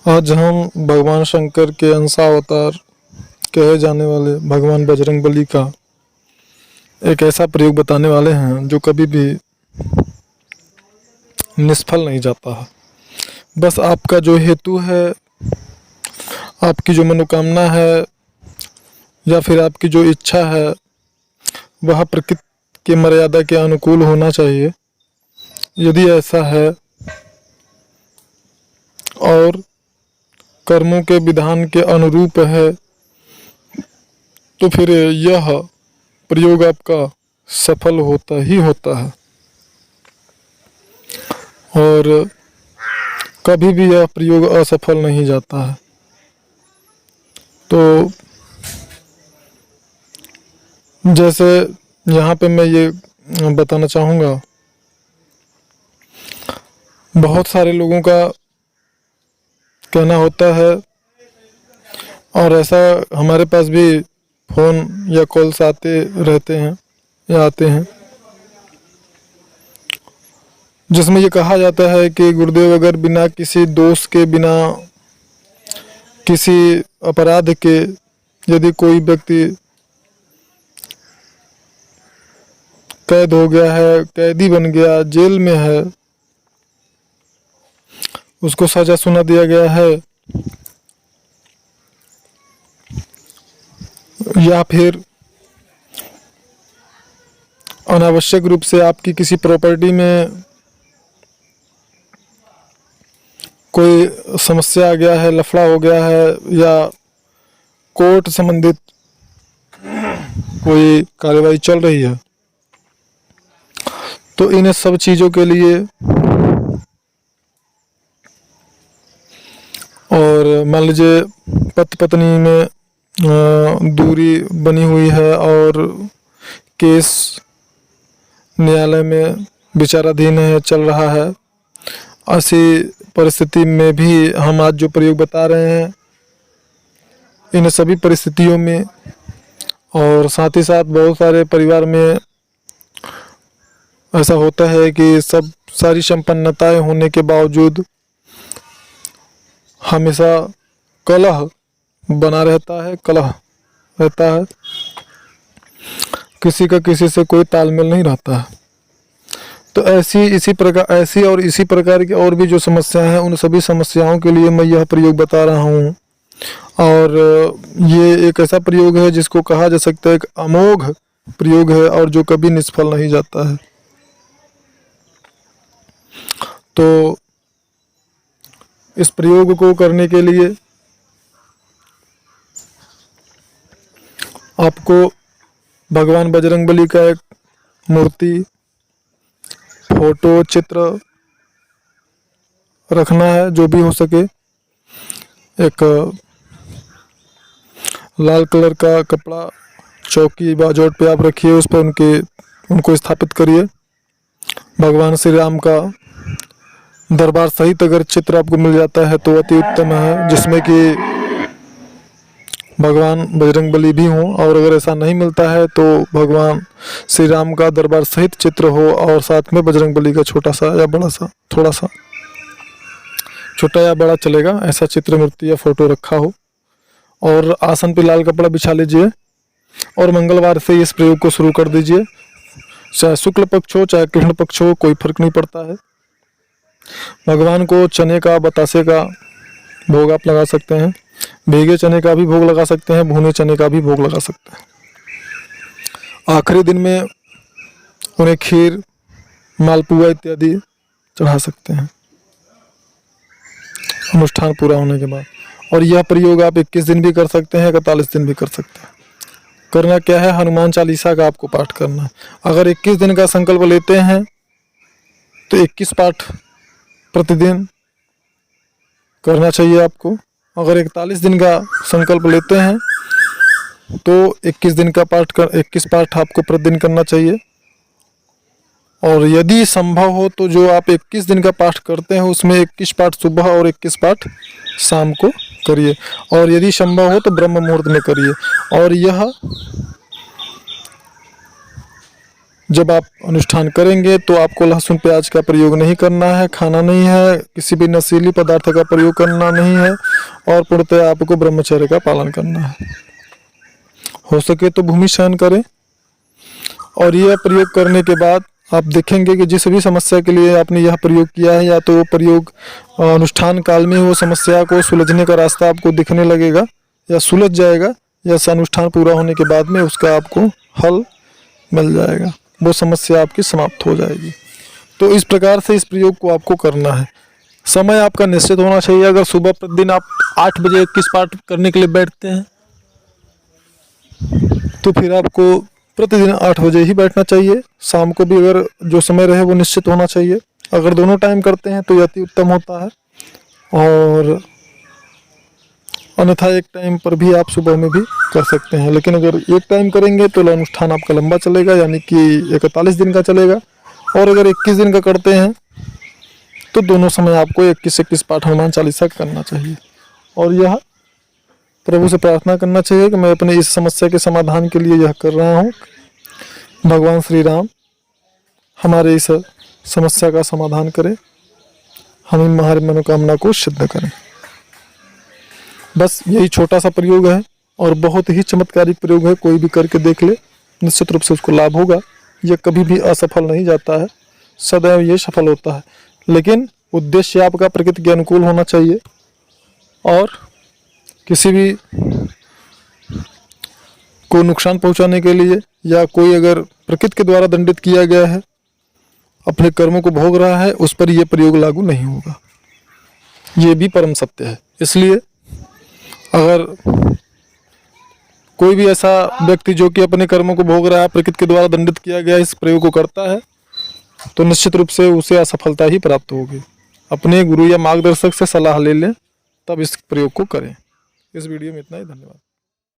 आज हम भगवान शंकर के अंशावतार कहे जाने वाले भगवान बजरंगबली का एक ऐसा प्रयोग बताने वाले हैं जो कभी भी निष्फल नहीं जाता है। बस आपका जो हेतु है, आपकी जो मनोकामना है या फिर आपकी जो इच्छा है, वह प्रकृति की मर्यादा के अनुकूल होना चाहिए। यदि ऐसा है और कर्मों के विधान के अनुरूप है तो फिर यह प्रयोग आपका सफल होता ही होता है और कभी भी यह प्रयोग असफल नहीं जाता है। तो जैसे यहाँ पे मैं ये बताना चाहूँगा, बहुत सारे लोगों का कहना होता है और ऐसा हमारे पास भी फ़ोन या कॉल्स आते रहते हैं या आते हैं, जिसमें ये कहा जाता है कि गुरुदेव, अगर बिना किसी दोष के, बिना किसी अपराध के यदि कोई व्यक्ति कैद हो गया है, कैदी बन गया, जेल में है, उसको सजा सुना दिया गया है, या फिर अनावश्यक रूप से आपकी किसी प्रॉपर्टी में कोई समस्या आ गया है, लफड़ा हो गया है, या कोर्ट संबंधित कोई कार्यवाही चल रही है, तो इन सब चीज़ों के लिए और मान लीजिए पति पत्नी में दूरी बनी हुई है और केस न्यायालय में विचाराधीन है, चल रहा है, ऐसी परिस्थिति में भी हम आज जो प्रयोग बता रहे हैं, इन सभी परिस्थितियों में और साथ ही साथ बहुत सारे परिवार में ऐसा होता है कि सब सारी संपन्नताएं होने के बावजूद हमेशा कलह बना रहता है, कलह रहता है, किसी का किसी से कोई तालमेल नहीं रहता है। तो इसी प्रकार की और भी जो समस्याएं हैं, उन सभी समस्याओं के लिए मैं यह प्रयोग बता रहा हूँ। और ये एक ऐसा प्रयोग है जिसको कहा जा सकता है एक अमोघ प्रयोग है और जो कभी निष्फल नहीं जाता है। तो इस प्रयोग को करने के लिए आपको भगवान बजरंगबली का एक मूर्ति, फोटो, चित्र रखना है, जो भी हो सके। एक लाल कलर का कपड़ा चौकी बाजोट पे आप रखिए, उस पर उनको स्थापित करिए। भगवान श्री राम का दरबार सहित अगर चित्र आपको मिल जाता है तो अति उत्तम है, जिसमें कि भगवान बजरंगबली भी हों, और अगर ऐसा नहीं मिलता है तो भगवान श्री राम का दरबार सहित चित्र हो और साथ में बजरंगबली का छोटा सा या बड़ा सा, थोड़ा सा छोटा या बड़ा चलेगा, ऐसा चित्र, मूर्ति या फोटो रखा हो। और आसन पे लाल कपड़ा बिछा लीजिए और मंगलवार से इस प्रयोग को शुरू कर दीजिए। चाहे शुक्ल पक्ष हो चाहे कृष्ण पक्ष हो, कोई फर्क नहीं पड़ता है। भगवान को चने का, बतासे का भोग आप लगा सकते हैं, भीगे चने का भी भोग लगा सकते हैं, भुने चने का भी भोग लगा सकते हैं। आखिरी दिन में उन्हें खीर, मालपुआ इत्यादि चढ़ा सकते हैं अनुष्ठान पूरा होने के बाद। और यह प्रयोग आप 21 दिन भी कर सकते हैं, 41 दिन भी कर सकते हैं। करना क्या है, हनुमान चालीसा का आपको पाठ करना है। अगर 21 दिन का संकल्प लेते हैं तो 21 पाठ प्रतिदिन करना चाहिए आपको। अगर 41 दिन का संकल्प लेते हैं तो 21 पाठ आपको प्रतिदिन करना चाहिए। और यदि संभव हो तो जो आप 21 दिन का पाठ करते हैं उसमें 21 पाठ सुबह और 21 पाठ शाम को करिए, और यदि संभव हो तो ब्रह्म मुहूर्त में करिए। और यह जब आप अनुष्ठान करेंगे तो आपको लहसुन प्याज का प्रयोग नहीं करना है, खाना नहीं है, किसी भी नशीली पदार्थ का प्रयोग करना नहीं है और पूर्णतः आपको ब्रह्मचर्य का पालन करना है। हो सके तो भूमि शयन करें। और यह प्रयोग करने के बाद आप देखेंगे कि जिस भी समस्या के लिए आपने यह प्रयोग किया है, या तो वो प्रयोग अनुष्ठान काल में वो समस्या को सुलझने का रास्ता आपको दिखने लगेगा या सुलझ जाएगा, या अनुष्ठान पूरा होने के बाद में उसका आपको हल मिल जाएगा, वो समस्या आपकी समाप्त हो जाएगी। तो इस प्रकार से इस प्रयोग को आपको करना है। समय आपका निश्चित होना चाहिए। अगर सुबह प्रतिदिन आप 8 बजे 21 पाठ करने के लिए बैठते हैं तो फिर आपको प्रतिदिन 8 बजे ही बैठना चाहिए। शाम को भी अगर जो समय रहे वो निश्चित होना चाहिए। अगर दोनों टाइम करते हैं तो अति उत्तम होता है, और अन्यथा एक टाइम पर भी आप सुबह में भी कर सकते हैं। लेकिन अगर एक टाइम करेंगे तो अनुष्ठान आपका लंबा चलेगा, यानी कि 41 दिन का चलेगा। और अगर 21 दिन का करते हैं तो दोनों समय आपको 21 पाठ हनुमान चालीसा करना चाहिए। और यह प्रभु से प्रार्थना करना चाहिए कि मैं अपने इस समस्या के समाधान के लिए यह कर रहा हूँ। भगवान श्री राम हमारे इस समस्या का समाधान करें, हम हमारी मनोकामना को सिद्ध करें। बस यही छोटा सा प्रयोग है और बहुत ही चमत्कारिक प्रयोग है। कोई भी करके देख ले, निश्चित रूप से उसको लाभ होगा। यह कभी भी असफल नहीं जाता है, सदैव ये सफल होता है। लेकिन उद्देश्य आपका प्रकृति के अनुकूल होना चाहिए, और किसी भी को नुकसान पहुंचाने के लिए, या कोई अगर प्रकृति के द्वारा दंडित किया गया है, अपने कर्मों को भोग रहा है, उस पर यह प्रयोग लागू नहीं होगा। ये भी परम सत्य है। इसलिए अगर कोई भी ऐसा व्यक्ति जो कि अपने कर्मों को भोग रहा है, प्रकृति के द्वारा दंडित किया गया इस प्रयोग को करता है, तो निश्चित रूप से उसे असफलता ही प्राप्त होगी। अपने गुरु या मार्गदर्शक से सलाह ले लें, तब इस प्रयोग को करें। इस वीडियो में इतना ही। धन्यवाद।